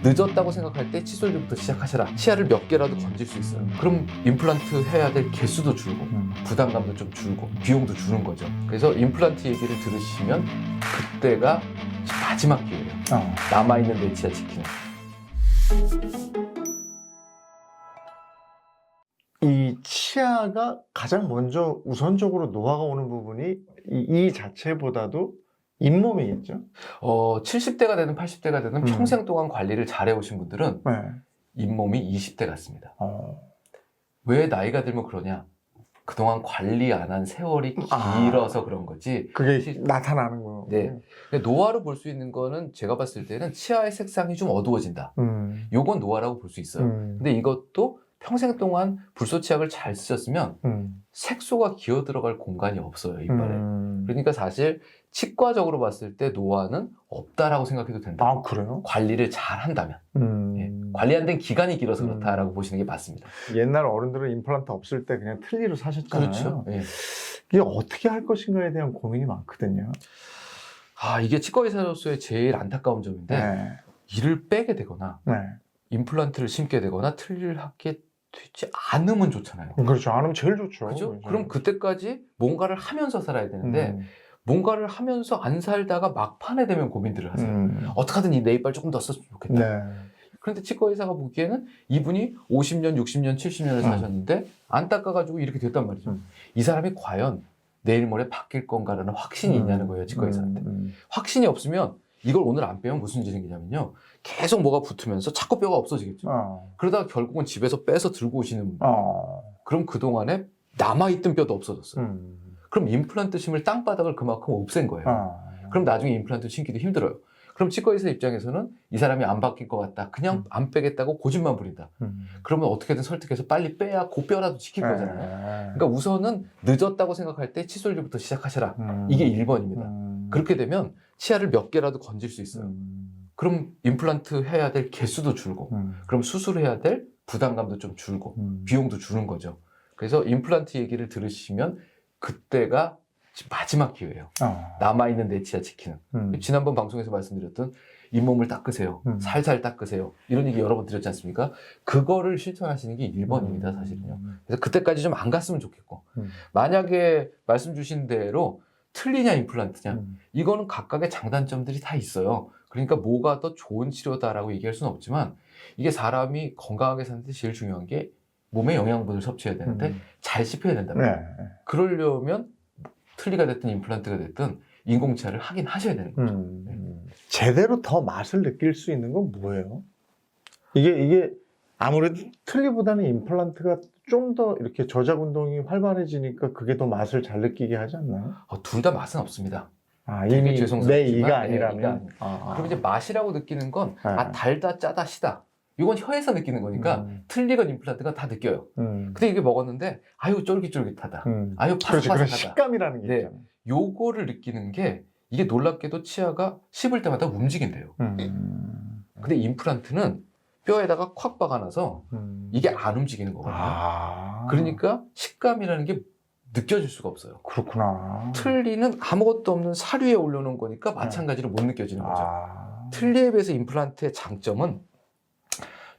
늦었다고 생각할 때 칫솔질부터 시작하셔라. 치아를 몇 개라도 건질 수 있어요. 그럼 임플란트 해야 될 개수도 줄고 부담감도 좀 줄고 비용도 주는 거죠. 그래서 임플란트 얘기를 들으시면 그때가 마지막 기회예요. 남아있는 내 치아 지키는. 이 치아가 가장 먼저 우선적으로 노화가 오는 부분이 이 자체보다도 잇몸이겠죠? 70대가 되든 80대가 되든 평생 동안 관리를 잘 해오신 분들은 네. 잇몸이 20대 같습니다. 왜 나이가 들면 그러냐? 그동안 관리 안 한 세월이 길어서 그런 거지. 그게 나타나는 거예요. 네. 근데 노화로 볼 수 있는 거는 제가 봤을 때는 치아의 색상이 좀 어두워진다. 요건 노화라고 볼 수 있어요. 근데 이것도 평생 동안 불소치약을 잘 쓰셨으면 색소가 기어 들어갈 공간이 없어요, 이빨에. 그러니까 사실 치과적으로 봤을 때 노화는 없다라고 생각해도 된다. 아, 그래요? 관리를 잘 한다면. 예. 관리 안 된 기간이 길어서 그렇다라고 보시는 게 맞습니다. 옛날 어른들은 임플란트 없을 때 그냥 틀니로 사셨잖아요. 그렇죠. 예. 이게 어떻게 할 것인가에 대한 고민이 많거든요. 이게 치과 의사로서의 제일 안타까운 점인데 네. 이를 빼게 되거나 네. 임플란트를 심게 되거나 틀니를 하게 되지 않으면 좋잖아요. 그렇죠. 안 하면 제일 좋죠. 그죠? 그럼 그때까지 뭔가를 하면서 살아야 되는데 뭔가를 하면서 안 살다가 막판에 되면 고민들을 하세요. 어떻게든 내 이빨 조금 더 썼으면 좋겠다. 네. 그런데 치과 의사가 보기에는 이분이 50년, 60년, 70년을 사셨는데 안 닦아가지고 이렇게 됐단 말이죠. 이 사람이 과연 내일 모레 바뀔 건가라는 확신이 있냐는 거예요, 치과 의사한테. 확신이 없으면 이걸 오늘 안 빼면 무슨 일이 생기냐면요. 계속 뭐가 붙으면서 자꾸 뼈가 없어지겠죠. 그러다가 결국은 집에서 빼서 들고 오시는 분. 그럼 그동안에 남아있던 뼈도 없어졌어요. 그럼 임플란트 심을 땅바닥을 그만큼 없앤 거예요. 그럼 나중에 임플란트 심기도 힘들어요. 그럼 치과 의사 입장에서는 이 사람이 안 바뀔 것 같다. 그냥 안 빼겠다고 고집만 부린다. 그러면 어떻게든 설득해서 빨리 빼야 그 뼈라도 지킬 거잖아요. 그러니까 우선은 늦었다고 생각할 때 칫솔질부터 시작하셔라. 이게 1번입니다. 그렇게 되면 치아를 몇 개라도 건질 수 있어요. 그럼 임플란트 해야 될 개수도 줄고 그럼 수술해야 될 부담감도 좀 줄고 비용도 주는 거죠. 그래서 임플란트 얘기를 들으시면 그때가 마지막 기회예요. 남아있는 내 치아 지키는. 지난번 방송에서 말씀드렸던 잇몸을 닦으세요. 살살 닦으세요. 이런 얘기 여러 번 드렸지 않습니까? 그거를 실천하시는 게 1번입니다, 사실은요. 그래서 그때까지 좀 안 갔으면 좋겠고. 만약에 말씀 주신 대로 틀리냐 임플란트냐 이거는 각각의 장단점들이 다 있어요. 그러니까 뭐가 더 좋은 치료다라고 얘기할 수는 없지만 이게 사람이 건강하게 사는데 제일 중요한 게 몸에 영양분을 섭취해야 되는데 잘 씹혀야 된답니다. 그러려면 틀니가 됐든 임플란트가 됐든 인공치아를 하긴 하셔야 되는 거죠. 제대로 더 맛을 느낄 수 있는 건 뭐예요? 이게 아무래도 틀니보다는 임플란트가 좀 더 이렇게 저작 운동이 활발해지니까 그게 더 맛을 잘 느끼게 하지 않나요? 둘 다 맛은 없습니다. 이미 내 이가 네, 아니라면. 그럼 이제 맛이라고 느끼는 건 달다, 짜다, 시다. 이건 혀에서 느끼는 거니까 틀니건 임플란트가 다 느껴요. 근데 이게 먹었는데 아유 쫄깃쫄깃하다. 아유 그렇지, 그런 파삭파삭하다. 식감이라는 게 네. 있잖아요. 요거를 느끼는 게 이게 놀랍게도 치아가 씹을 때마다 움직인대요. 근데 임플란트는 뼈에다가 콱 박아놔서 이게 안 움직이는 거거든요. 그러니까 식감이라는 게 느껴질 수가 없어요. 그렇구나. 틀니는 아무것도 없는 사료 위에 올려놓은 거니까 마찬가지로 못 느껴지는 거죠. 틀니에 비해서 임플란트의 장점은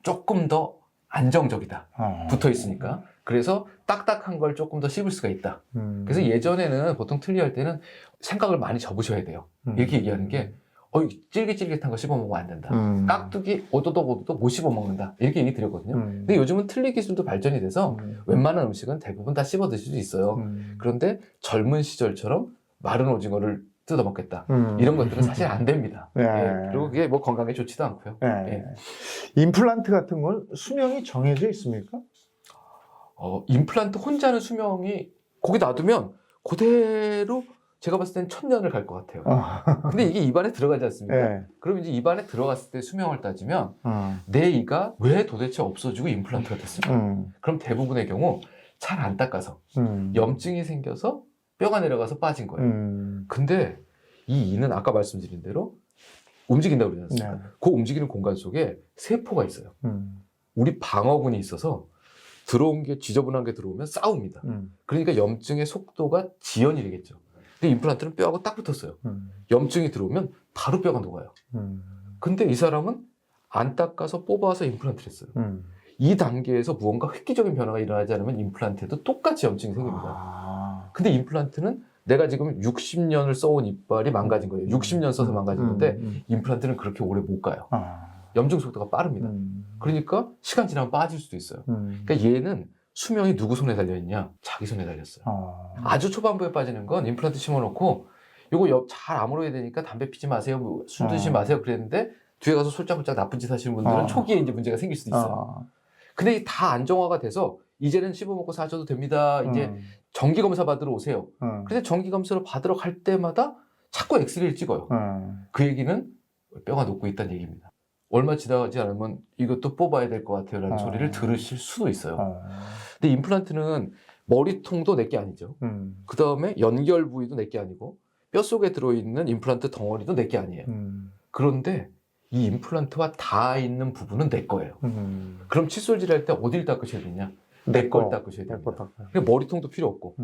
조금 더 안정적이다. 붙어 있으니까. 그래서 딱딱한 걸 조금 더 씹을 수가 있다. 그래서 예전에는 보통 틀니 할 때는 생각을 많이 접으셔야 돼요. 이렇게 얘기하는 게 찔깃찔깃한 거 씹어 먹으면 안 된다. 깍두기 오도독 못 씹어 먹는다. 이렇게 얘기 드렸거든요. 근데 요즘은 틀니 기술도 발전이 돼서 웬만한 음식은 대부분 다 씹어 드실 수 있어요. 그런데 젊은 시절처럼 마른 오징어를 뜯어 먹겠다. 이런 것들은 사실 안 됩니다. 그리고 그게 뭐 건강에 좋지도 않고요. 임플란트 같은 건 수명이 정해져 있습니까? 임플란트 혼자는 수명이 거기 놔두면 그대로 제가 봤을 땐 1000년을 갈 것 같아요. 근데 이게 입안에 들어가지 않습니까? 그럼 이제 입안에 들어갔을 때 수명을 따지면 내 이가 왜 도대체 없어지고 임플란트가 됐을까? 그럼 대부분의 경우 잘 안 닦아서 염증이 생겨서 뼈가 내려가서 빠진 거예요. 근데 이 이는 아까 말씀드린 대로 움직인다고 그러지 않습니까? 그 움직이는 공간 속에 세포가 있어요. 우리 방어군이 있어서 들어온 게 지저분한 게 들어오면 싸웁니다. 그러니까 염증의 속도가 지연이 되겠죠. 근데 임플란트는 뼈하고 딱 붙었어요. 염증이 들어오면 바로 뼈가 녹아요. 근데 이 사람은 안 닦아서 뽑아서 임플란트를 했어요. 이 단계에서 무언가 획기적인 변화가 일어나지 않으면 임플란트에도 똑같이 염증이 생깁니다. 근데 임플란트는 내가 지금 60년을 써온 이빨이 망가진 거예요. 60년 써서 망가진 건데 임플란트는 그렇게 오래 못 가요. 염증 속도가 빠릅니다. 그러니까 시간 지나면 빠질 수도 있어요. 그러니까 얘는 수명이 누구 손에 달려있냐? 자기 손에 달렸어요. 아주 초반부에 빠지는 건 임플란트 심어놓고 이거 잘 아물어야 되니까 담배 피지 마세요, 술 드시지 마세요 그랬는데 뒤에 가서 솔짝솔짝 나쁜 짓 하시는 분들은 초기에 이제 문제가 생길 수도 있어요. 근데 다 안정화가 돼서 이제는 씹어먹고 사셔도 됩니다. 이제 정기검사 받으러 오세요. 근데 정기검사를 받으러 갈 때마다 자꾸 엑스레이를 찍어요. 그 얘기는 뼈가 녹고 있다는 얘기입니다. 얼마 지나가지 않으면 이것도 뽑아야 될 것 같아요 라는 소리를 들으실 수도 있어요. 근데 임플란트는 머리통도 내게 아니죠. 그 다음에 연결 부위도 내게 아니고 뼛속에 들어있는 임플란트 덩어리도 내게 아니에요. 그런데 이 임플란트와 닿아 있는 부분은 내 거예요. 그럼 칫솔질 할 때 어딜 닦으셔야 되냐? 내 걸 닦으셔야 됩니다. 머리통도 필요 없고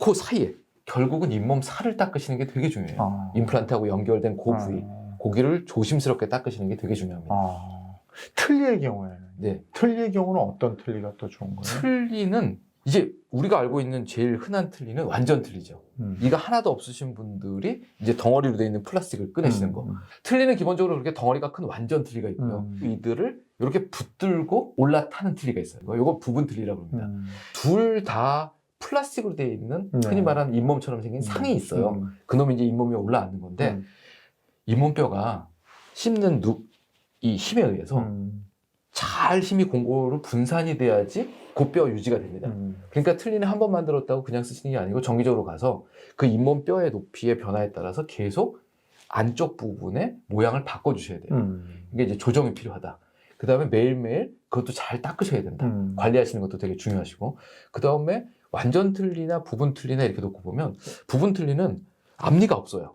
그 사이에 결국은 잇몸 살을 닦으시는 게 되게 중요해요. 임플란트하고 연결된 그 부위 고기를 조심스럽게 닦으시는 게 되게 중요합니다. 틀니의 경우에는? 네. 틀니의 경우는 어떤 틀니가 더 좋은 거예요? 틀니는 이제 우리가 알고 있는 제일 흔한 틀니는 완전 틀니죠. 이가 하나도 없으신 분들이 이제 덩어리로 되어 있는 플라스틱을 꺼내시는 거. 틀니는 기본적으로 그렇게 덩어리가 큰 완전 틀니가 있고요. 이들을 이렇게 붙들고 올라타는 틀니가 있어요. 이거 부분 틀니라고 합니다. 둘 다 플라스틱으로 되어 있는 흔히 말하는 잇몸처럼 생긴 상이 있어요. 그놈이 이제 잇몸이 올라앉는 건데 잇몸뼈가 씹는 이 힘에 의해서 잘 힘이 골고루 분산이 돼야지 그 뼈 유지가 됩니다. 그러니까 틀니는 한 번 만들었다고 그냥 쓰시는 게 아니고 정기적으로 가서 그 잇몸 뼈의 높이의 변화에 따라서 계속 안쪽 부분의 모양을 바꿔주셔야 돼요. 이게 이제 조정이 필요하다. 그 다음에 매일매일 그것도 잘 닦으셔야 된다. 관리하시는 것도 되게 중요하시고 그 다음에 완전 틀니나 부분 틀니나 이렇게 놓고 보면 부분 틀니는 앞니가 없어요.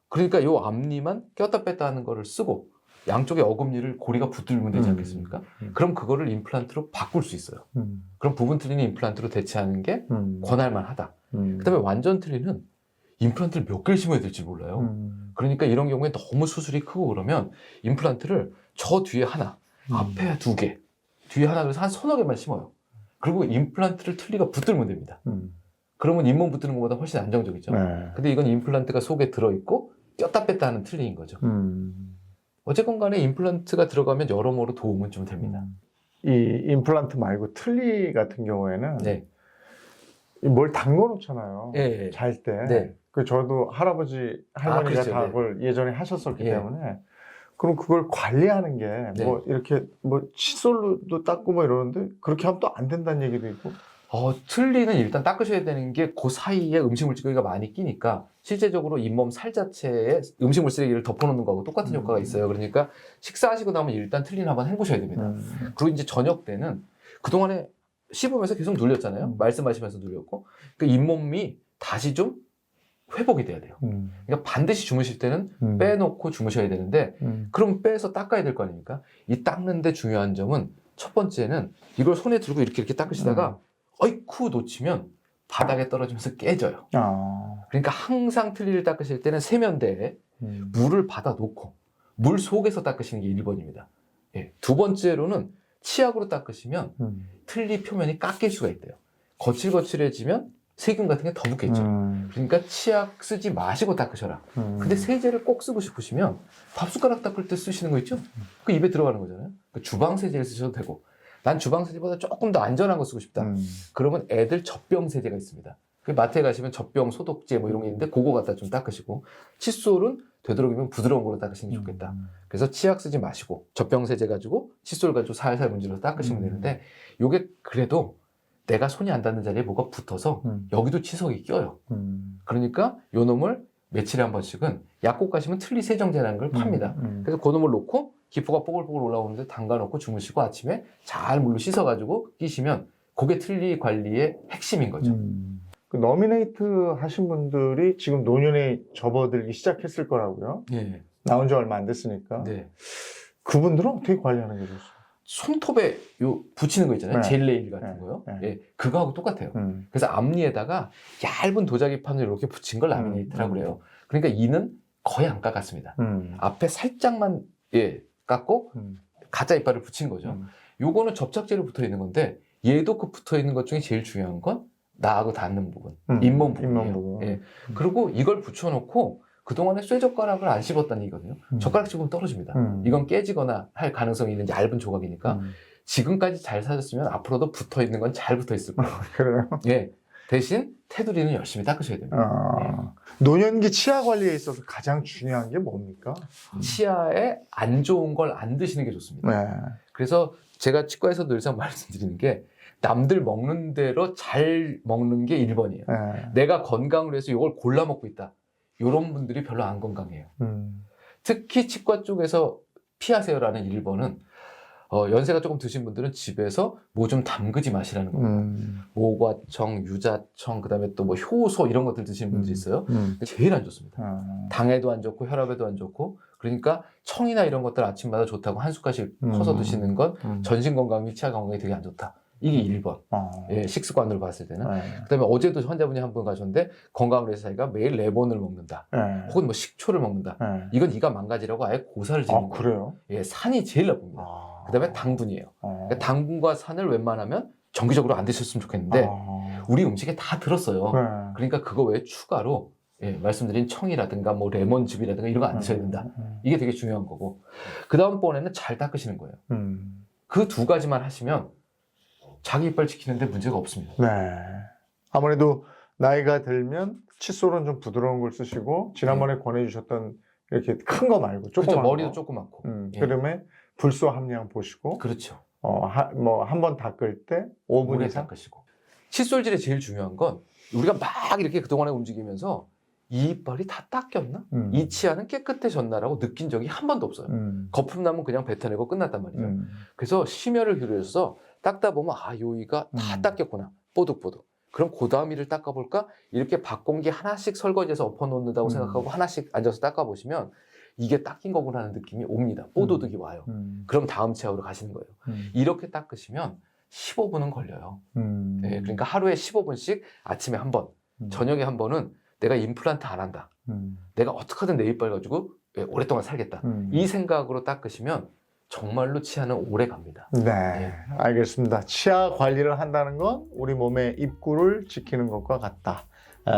그러니까 이 앞니만 꼈다 뺐다 하는 거를 쓰고 양쪽의 어금니를 고리가 붙들면 되지 않겠습니까? 그럼 그거를 임플란트로 바꿀 수 있어요. 그럼 부분 틀니는 임플란트로 대체하는 게 권할만 하다. 그 다음에 완전 틀니는 임플란트를 몇 개를 심어야 될지 몰라요. 그러니까 이런 경우에 너무 수술이 크고 그러면 임플란트를 저 뒤에 하나, 앞에 2개, 뒤에 하나 그래서 한 서너 개만 심어요. 그리고 임플란트를 틀니가 붙들면 됩니다. 그러면 잇몸 붙드는 것보다 훨씬 안정적이죠. 근데 이건 임플란트가 속에 들어있고 꼈다 뺐다 하는 틀니인 거죠. 어쨌건 간에 임플란트가 들어가면 여러모로 도움은 좀 됩니다. 이 임플란트 말고 틀니 같은 경우에는 네. 뭘 담궈 놓잖아요. 네. 잘 때. 네. 저도 할아버지, 할머니가 그렇죠. 다 네. 그걸 예전에 하셨었기 예. 때문에 그럼 그걸 관리하는 게 네. 뭐 이렇게 뭐 칫솔로도 닦고 뭐 이러는데 그렇게 하면 또 안 된다는 얘기도 있고. 틀니는 일단 닦으셔야 되는 게 그 사이에 음식물 찌꺼기가 많이 끼니까 실제적으로 잇몸 살 자체에 음식물 쓰레기를 덮어놓는 거하고 똑같은 효과가 있어요. 그러니까 식사하시고 나면 일단 틀니는 한번 헹구셔야 됩니다. 그리고 이제 저녁 때는 그동안에 씹으면서 계속 눌렸잖아요. 말씀하시면서 눌렸고 그 잇몸이 다시 좀 회복이 돼야 돼요. 그러니까 반드시 주무실 때는 빼놓고 주무셔야 되는데 그럼 빼서 닦아야 될 거 아닙니까? 이 닦는데 중요한 점은 첫 번째는 이걸 손에 들고 이렇게 닦으시다가 어이쿠 놓치면 바닥에 떨어지면서 깨져요. 그러니까 항상 틀니를 닦으실 때는 세면대에 물을 받아 놓고 물 속에서 닦으시는 게 1번입니다. 예. 두 번째로는 치약으로 닦으시면 틀니 표면이 깎일 수가 있대요. 거칠거칠해지면 세균 같은 게 더 붙겠죠. 그러니까 치약 쓰지 마시고 닦으셔라. 근데 세제를 꼭 쓰고 싶으시면 밥숟가락 닦을 때 쓰시는 거 있죠? 그 입에 들어가는 거잖아요. 그 주방 세제를 쓰셔도 되고 난 주방 세제보다 조금 더 안전한 거 쓰고 싶다. 그러면 애들 젖병 세제가 있습니다. 그 마트에 가시면 젖병 소독제 뭐 이런 게 있는데 그거 갖다 좀 닦으시고 칫솔은 되도록이면 부드러운 걸로 닦으시는 게 좋겠다. 그래서 치약 쓰지 마시고 젖병 세제 가지고 칫솔 가지고 살살 문질러서 닦으시면 되는데 요게 그래도 내가 손이 안 닿는 자리에 뭐가 붙어서 여기도 치석이 껴요. 그러니까 요 놈을 며칠에 한 번씩은 약국 가시면 틀니 세정제라는 걸 팝니다. 그래서 그 놈을 놓고 기포가 뽀글뽀글 올라오는데 담가놓고 주무시고 아침에 잘 물로 씻어가지고 끼시면 그게 틀니 관리의 핵심인 거죠. 그 너미네이트 하신 분들이 지금 노년에 접어들기 시작했을 거라고요. 예. 나온 지 얼마 안 됐으니까. 네. 그분들은 어떻게 관리하는 게 좋습니까? 손톱에 요 붙이는 거 있잖아요. 네. 젤 네일 같은 네. 거요. 네. 예, 그거하고 똑같아요. 그래서 앞니에다가 얇은 도자기판을 이렇게 붙인 걸 라미네이트라고 그래요. 그러니까 이는 거의 안 깎았습니다. 앞에 살짝만 예 깎고 음. 가짜 이빨을 붙인 거죠. 요거는 접착제로 붙어 있는 건데 얘도 그 붙어 있는 것 중에 제일 중요한 건 나하고 닿는 부분, 잇몸 부분이에요. 잇몸 부분. 예. 그리고 이걸 붙여놓고 그동안에 쇠젓가락을 안 씹었다는 얘기거든요. 젓가락 씹으면 떨어집니다. 이건 깨지거나 할 가능성이 있는 얇은 조각이니까 지금까지 잘 사셨으면 앞으로도 붙어 있는 건 잘 붙어 있을 거예요. 그래요? 예. 대신 테두리는 열심히 닦으셔야 됩니다. 노년기 치아 관리에 있어서 가장 중요한 게 뭡니까? 치아에 안 좋은 걸 안 드시는 게 좋습니다. 네. 그래서 제가 치과에서 늘상 말씀드리는 게 남들 먹는 대로 잘 먹는 게 1번이에요. 네. 내가 건강을 위해서 이걸 골라 먹고 있다. 이런 분들이 별로 안 건강해요. 특히 치과 쪽에서 피하세요라는 1번은 연세가 조금 드신 분들은 집에서 뭐 좀 담그지 마시라는 겁니다. 모과청, 유자청, 그다음에 또 뭐 효소 이런 것들 드시는 분들이 있어요. 제일 안 좋습니다. 당에도 안 좋고 혈압에도 안 좋고 그러니까 청이나 이런 것들 아침마다 좋다고 한 숟갈씩 퍼서 드시는 건 전신 건강 및 치아 건강에 되게 안 좋다. 이게 1번. 예, 식습관으로 봤을 때는. 그다음에 어제도 환자분이 한 분 가셨는데 건강을 위해서 자기가 매일 레몬을 먹는다. 혹은 뭐 식초를 먹는다. 이건 이가 망가지라고 아예 고사를 지는 거예요. 그래요? 예, 산이 제일 나쁩니다. 그다음에 당분이에요. 그러니까 당분과 산을 웬만하면 정기적으로 안 드셨으면 좋겠는데 우리 음식에 다 들었어요. 그러니까 그거 외에 추가로 예, 말씀드린 청이라든가 뭐 레몬즙이라든가 이런 거 안 드셔야 된다. 이게 되게 중요한 거고 그 다음번에는 잘 닦으시는 거예요. 그 두 가지만 하시면 자기 이빨 지키는데 문제가 없습니다. 네. 아무래도 나이가 들면 칫솔은 좀 부드러운 걸 쓰시고 지난번에 권해주셨던 이렇게 큰 거 말고 조그만 그렇죠. 머리도 거. 조그맣고. 예. 그다음에 불소 함량 보시고 그렇죠. 뭐 한 번 닦을 때 5분 오래 이상 닦으시고. 칫솔질에 제일 중요한 건 우리가 막 이렇게 그동안에 움직이면서 이 이빨이 다 닦였나? 이 치아는 깨끗해졌나라고 느낀 적이 한 번도 없어요. 거품 나면 그냥 뱉어내고 끝났단 말이죠. 그래서 심혈을 기울여서 닦다 보면 요 이가 다 닦였구나. 뽀득뽀득. 그럼 그 다음 이를 닦아볼까? 이렇게 밥공기 하나씩 설거지해서 엎어놓는다고 생각하고 하나씩 앉아서 닦아보시면 이게 닦인 거구나 하는 느낌이 옵니다. 뽀득이 와요. 그럼 다음 치아로 가시는 거예요. 이렇게 닦으시면 15분은 걸려요. 네, 그러니까 하루에 15분씩 아침에 한 번, 저녁에 한 번은 내가 임플란트 안 한다. 내가 어떻게든 내 이빨 가지고 오랫동안 살겠다. 이 생각으로 닦으시면 정말로 치아는 오래 갑니다. 네, 알겠습니다. 치아 관리를 한다는 건 우리 몸의 입구를 지키는 것과 같다.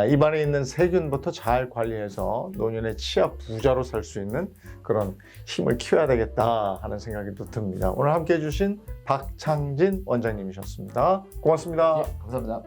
입안에 있는 세균부터 잘 관리해서 노년의 치아 부자로 살 수 있는 그런 힘을 키워야 되겠다 하는 생각이 또 듭니다. 오늘 함께 해주신 박창진 원장님이셨습니다. 고맙습니다. 예, 감사합니다.